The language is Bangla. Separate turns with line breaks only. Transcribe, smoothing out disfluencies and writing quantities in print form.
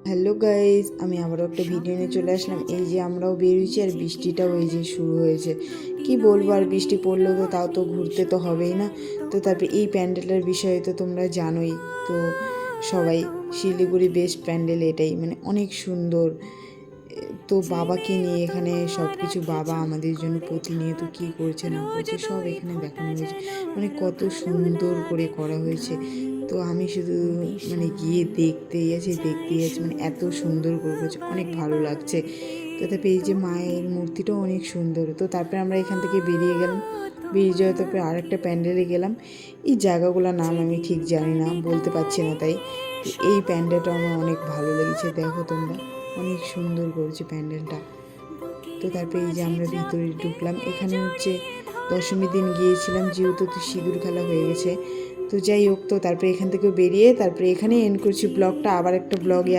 হ্যালো গাইস, আমি আবারও একটা ভিডিও নিয়ে চলে আসলাম। এই যে আমরাও বেরিয়েছি আর বৃষ্টিটাও এই যে শুরু হয়েছে। কি বলবো, আর বৃষ্টি পড়লেও তো তাও তো ঘুরতে তো হবেই না। তো তারপরে এই প্যান্ডেলের বিষয়ে তো তোমরা জানোই তো সবাই, শিলিগুড়ি বেস্ট প্যান্ডেল এটাই, মানে অনেক সুন্দর। তো বাবাকে নিয়ে এখানে সব কিছু, বাবা আমাদের জন্য প্রতিনিয়ত কী করছে না করছে সব এখানে দেখানো হয়েছে, মানে কত সুন্দর করে করা হয়েছে। তো আমি শুধু মানে গিয়ে দেখতেই আছি, মানে এত সুন্দর করে করেছে, অনেক ভালো লাগছে। তো তারপরে এই যে মায়ের মূর্তিটাও অনেক সুন্দর। তো তারপরে আমরা এখান থেকে বেরিয়ে গেলাম, বেরিয়ে যাওয়ার তারপরে আর একটা প্যান্ডেলে গেলাম। এই জায়গাগুলোর নাম আমি ঠিক জানি না, বলতে পারছি না তাই। তো এই প্যান্ডেলটা আমার অনেক ভালো লেগেছে, দেখো তোমরা, অনেক সুন্দর করেছে প্যান্ডেলটা। তো তারপরে এই যে আমরা ভিতরে ঢুকলাম, এখানে হচ্ছে দশমীর দিন গিয়েছিলাম, যেহেতু তো সিঁদুর খেলা হয়ে গেছে। তো যাই হোক, তো তারপরে এখান থেকে বেরিয়ে তারপরে এখানেই এন্ড করছি ব্লগটা। আবার একটা ব্লগে